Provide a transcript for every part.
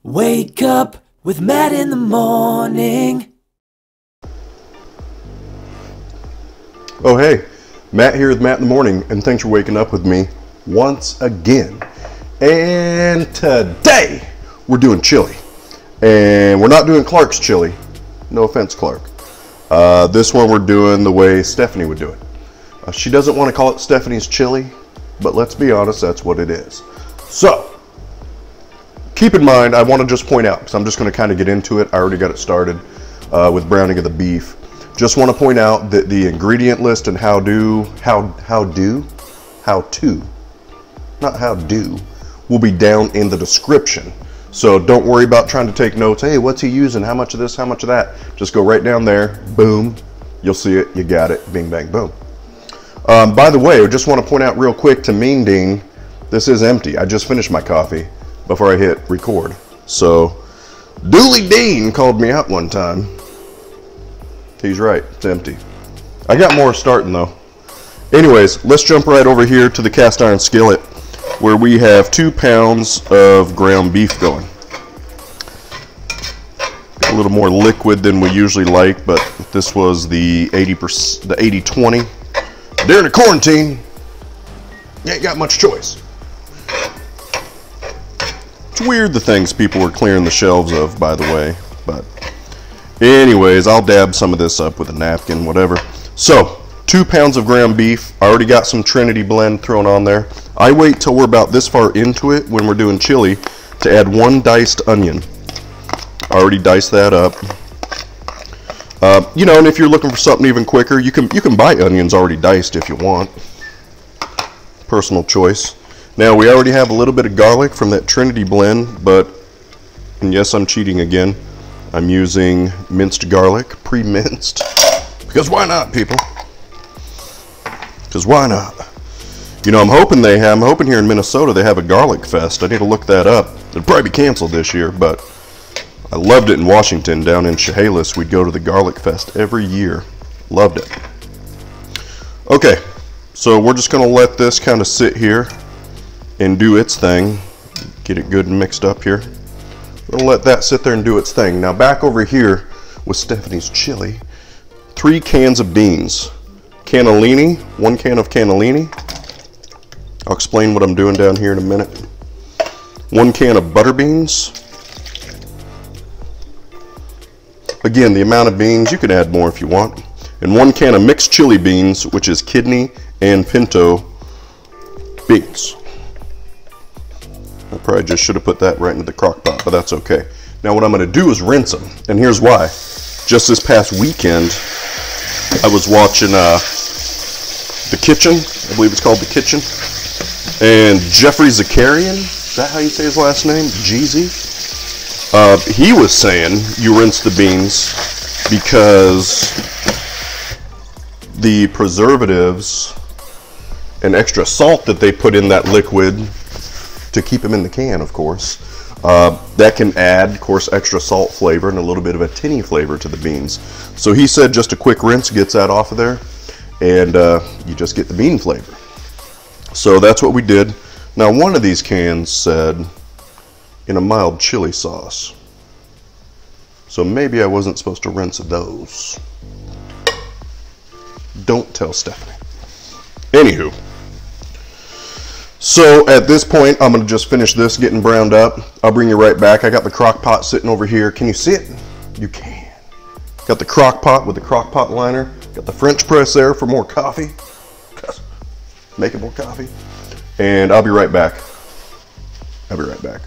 Wake up with Matt in the morning. Oh hey, Matt here with Matt in the morning, and thanks for waking up with me once again. And today we're doing chili, and we're not doing Clark's chili. No offense, Clark. This one we're doing the way Stephanie would do it. She doesn't want to call it Stephanie's chili, but let's be honest, that's what it is. So keep in mind, I want to just point out, because I'm just going to kind of get into it. I already got it started with browning of the beef. Just want to point out that the ingredient list and how to will be down in the description. So don't worry about trying to take notes. Hey, what's he using? How much of this? How much of that? Just go right down there. Boom. You'll see it. You got it. Bing, bang, boom. By the way, I just want to point out real quick to Mean Ding, this is empty. I just finished my coffee before I hit record. So Dooley Dean called me out one time. He's right, it's empty. I got more starting though. Anyways, let's jump right over here to the cast iron skillet where we have 2 pounds of ground beef going. A little more liquid than we usually like, but this was the 80-20. During the quarantine, you ain't got much choice. It's weird the things people were clearing the shelves of, by the way, but anyways, I'll dab some of this up with a napkin, whatever. So 2 pounds of ground beef. I already got some Trinity Blend thrown on there. I wait till we're about this far into it when we're doing chili to add 1 diced onion. I already diced that up. You know, and if you're looking for something even quicker, you can buy onions already diced if you want. Personal choice. Now we already have a little bit of garlic from that Trinity Blend, but, and yes, I'm cheating again. I'm using minced garlic, pre-minced, because why not, people? Because why not? You know, I'm hoping here in Minnesota they have a garlic fest. I need to look that up. It'll probably be canceled this year, but I loved it in Washington. Down in Chehalis, we'd go to the garlic fest every year. Loved it. Okay, so we're just gonna let this kind of sit here and do its thing. Get it good and mixed up here. We're gonna let that sit there and do its thing. Now back over here with Stephanie's chili, 3 cans of beans. Cannelloni, 1 can of cannelloni. I'll explain what I'm doing down here in a minute. 1 can of butter beans. Again, the amount of beans, you can add more if you want. And 1 can of mixed chili beans, which is kidney and pinto beans. I probably just should have put that right into the crock pot, but that's okay. Now what I'm going to do is rinse them, and here's why. Just this past weekend, I was watching The Kitchen, I believe it's called The Kitchen, and Jeffrey Zakarian, is that how you say his last name? Jeezy? He was saying you rinse the beans because the preservatives and extra salt that they put in that liquid to keep them in the can, of course, that can add, of course, extra salt flavor and a little bit of a tinny flavor to the beans. So he said just a quick rinse gets that off of there, and you just get the bean flavor. So that's what we did. Now one of these cans said in a mild chili sauce, so maybe I wasn't supposed to rinse those. Don't tell Stephanie. Anywho, so at this point, I'm going to just finish this getting browned up. I'll bring you right back. I got the crock pot sitting over here. Can you see it? You can. Got the crock pot with the crock pot liner. Got the French press there for more coffee. Making more coffee. And I'll be right back. I'll be right back.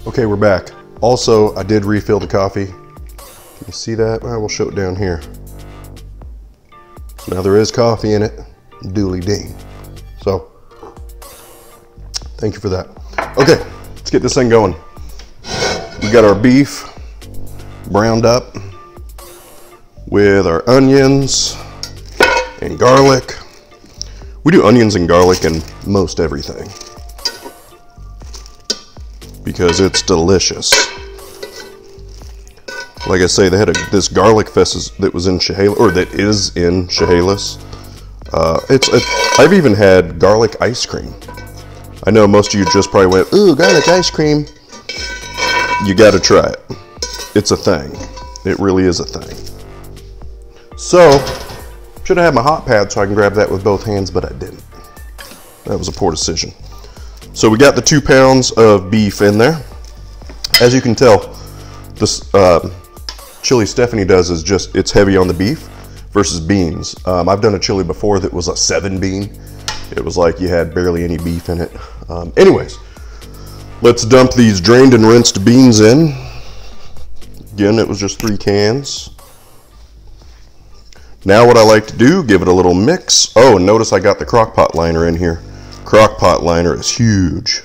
Okay, we're back. Also, I did refill the coffee. Can you see that? I will show it down here. Now there is coffee in it. Dooley Dean. So, thank you for that. Okay, let's get this thing going. We got our beef browned up with our onions and garlic. We do onions and garlic in most everything because it's delicious. Like I say, they had this garlic fest that was in Chehalis, or that is in Chehalis. I've even had garlic ice cream. I know most of you just probably went, ooh, garlic ice cream. You gotta try it. It's a thing. It really is a thing. So, should have had my hot pad so I can grab that with both hands, but I didn't. That was a poor decision. So we got the 2 pounds of beef in there. As you can tell, this chili Stefanie does is just, it's heavy on the beef versus beans. I've done a chili before that was a 7 bean. It was like you had barely any beef in it. Anyways, let's dump these drained and rinsed beans in. Again, it was just 3 cans. Now what I like to do, give it a little mix. Oh, notice I got the crock pot liner in here. Crock pot liner is huge.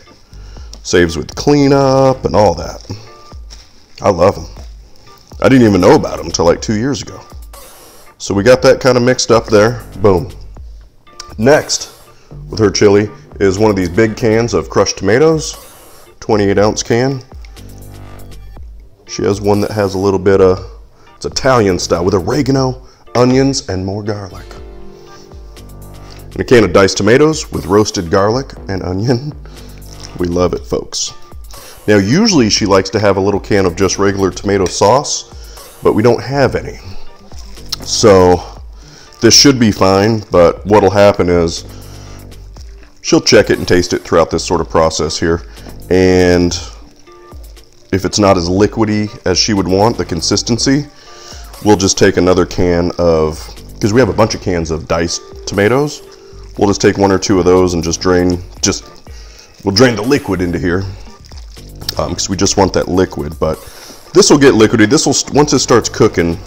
Saves with cleanup and all that. I love them. I didn't even know about them until like 2 years ago. So we got that kind of mixed up there. Boom. Next, with her chili, is one of these big cans of crushed tomatoes. 28-ounce can. She has one that has a little bit of, it's Italian style with oregano, onions, and more garlic. And a can of diced tomatoes with roasted garlic and onion. We love it, folks. Now, usually she likes to have a little can of just regular tomato sauce, but we don't have any. So this should be fine, but what'll happen is she'll check it and taste it throughout this sort of process here. And if it's not as liquidy as she would want, the consistency, we'll just take another can of, because we have a bunch of cans of diced tomatoes, we'll just take 1 or 2 of those and just drain, we'll drain the liquid into here, because we just want that liquid. But this will get liquidy. This will, once it starts cooking,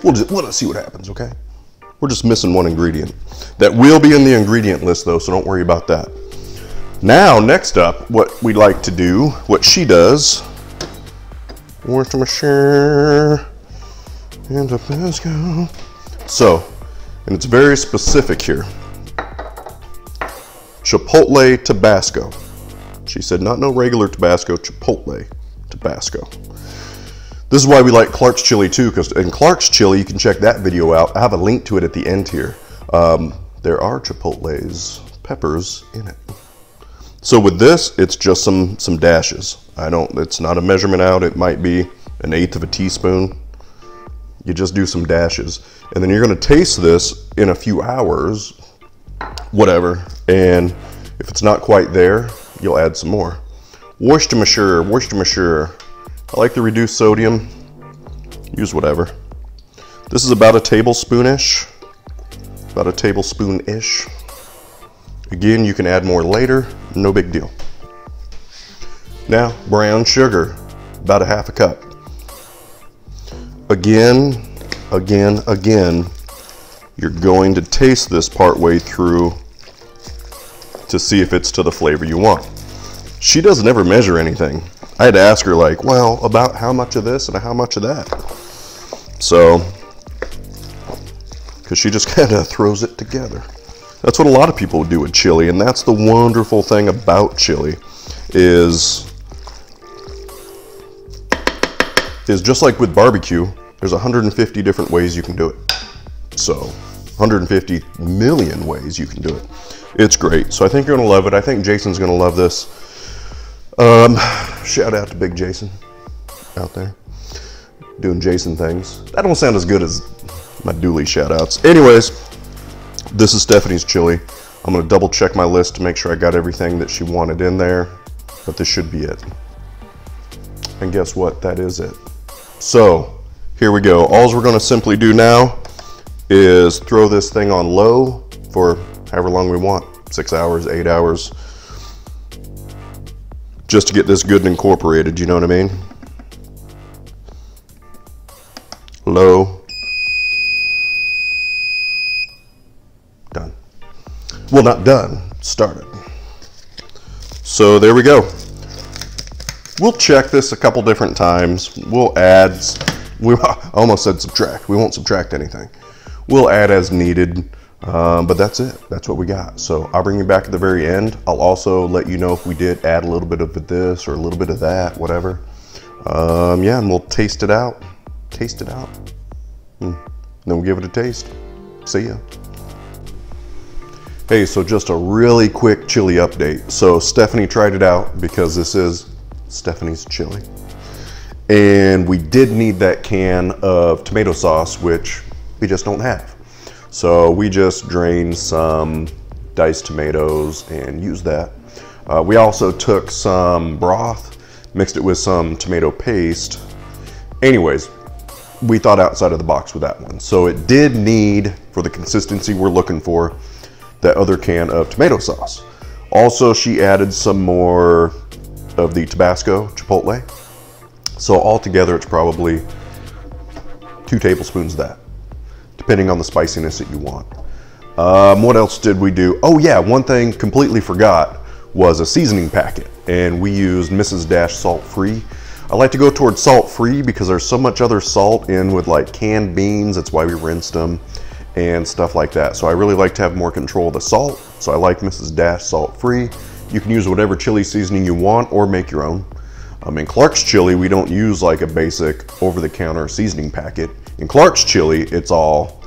we'll see what happens, okay? We're just missing one ingredient. That will be in the ingredient list though, so don't worry about that. Now, next up, what we like to do, what she does, Worcestershire and tobasco. So, and it's very specific here. Chipotle Tabasco. She said not no regular Tabasco, Chipotle Tabasco. This is why we like Clark's chili too, because in Clark's chili, you can check that video out. I have a link to it at the end here. There are Chipotle's peppers in it. So with this, it's just some dashes. It's not a measurement out. It might be 1/8 of a teaspoon. You just do some dashes. And then you're gonna taste this in a few hours, whatever. And if it's not quite there, you'll add some more. Worcestershire. I like the reduced sodium. Use whatever. This is about a tablespoon-ish. Again, you can add more later, no big deal. Now, brown sugar, about 1/2 cup. Again, you're going to taste this part way through to see if it's to the flavor you want. She doesn't ever measure anything. I had to ask her, like, well, about how much of this and how much of that. So, because she just kind of throws it together. That's what a lot of people do with chili, and that's the wonderful thing about chili, is just like with barbecue, there's 150 different ways you can do it. So, 150 million ways you can do it. It's great. So I think you're gonna love it. I think Jason's gonna love this. Shout out to Big Jason out there doing Jason things. That don't sound as good as my Dooley shout outs. Anyways, this is Stefanie's chili. I'm gonna double check my list to make sure I got everything that she wanted in there, but this should be it. And guess what? That is it. So here we go. All we're gonna simply do now is throw this thing on low for however long we want, 6 hours, 8 hours, just to get this good and incorporated, you know what I mean? Low. Done. Well, not done, started. So there we go. We'll check this a couple different times. We'll add, I almost said subtract. We won't subtract anything. We'll add as needed. But that's it. That's what we got. So I'll bring you back at the very end. I'll also let you know if we did add a little bit of this or a little bit of that, whatever. Yeah, and we'll taste it out. Taste it out. Then we'll give it a taste. See ya. Hey, so just a really quick chili update. So Stephanie tried it out because this is Stephanie's chili. And we did need that can of tomato sauce, which we just don't have. So we just drained some diced tomatoes and used that. We also took some broth, mixed it with some tomato paste. Anyways, we thought outside of the box with that one. So it did need, for the consistency we're looking for, that other can of tomato sauce. Also, she added some more of the Tabasco chipotle. So altogether, it's probably 2 tablespoons of that, depending on the spiciness that you want. What else did we do? Oh yeah, one thing completely forgot was a seasoning packet, and we used Mrs. Dash salt-free. I like to go towards salt-free because there's so much other salt in with like canned beans. That's why we rinsed them and stuff like that. So I really like to have more control of the salt. So I like Mrs. Dash salt-free. You can use whatever chili seasoning you want or make your own. In Clark's chili, we don't use like a basic over-the-counter seasoning packet. In Clark's chili, it's all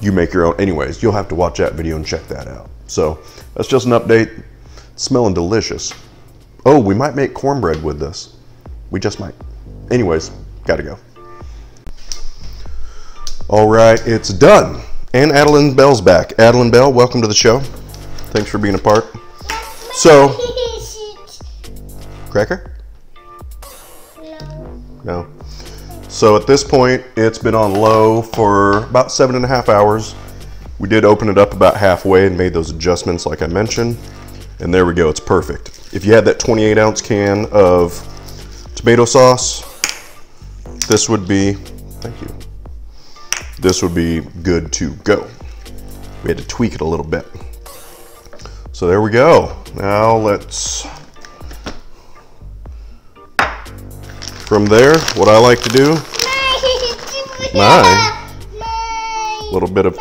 you make your own. Anyways, you'll have to watch that video and check that out. So that's just an update. It's smelling delicious. Oh, we might make cornbread with this. We just might. Anyways, gotta go. All right, it's done. And Adeline Bell's back. Adeline Bell, welcome to the show. Thanks for being a part. So, cracker? No. So at this point, it's been on low for about 7.5 hours. We did open it up about halfway and made those adjustments like I mentioned. And there we go, it's perfect. If you had that 28-ounce can of tomato sauce, this would be, thank you. This would be good to go. We had to tweak it a little bit. So there we go. Now let's, from there, what I like to do, a little bit of,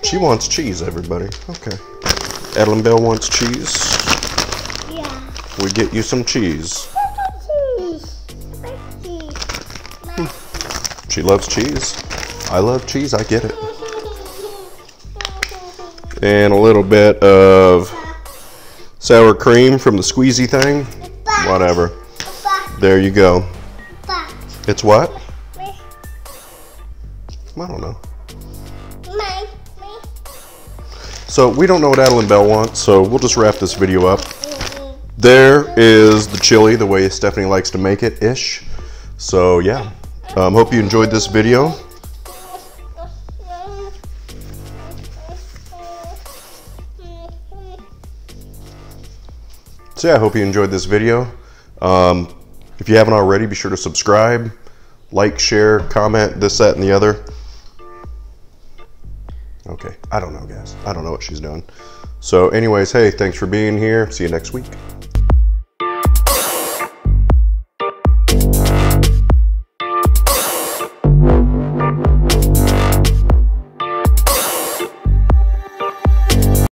she wants cheese, everybody. Okay. Adeline Bell wants cheese. Yeah. We get you some cheese. She loves cheese. I love cheese, I get it. And a little bit of sour cream from the squeezy thing. Whatever. There you go. It's what? I don't know. So we don't know what Adeline Bell wants, so we'll just wrap this video up. There is the chili, the way Stephanie likes to make it-ish. So yeah, hope you enjoyed this video. So yeah, I hope you enjoyed this video. If you haven't already, be sure to subscribe, like, share, comment, this, that, and the other. Okay, I don't know, guys. I don't know what she's doing. So anyways, hey, thanks for being here. See you next week.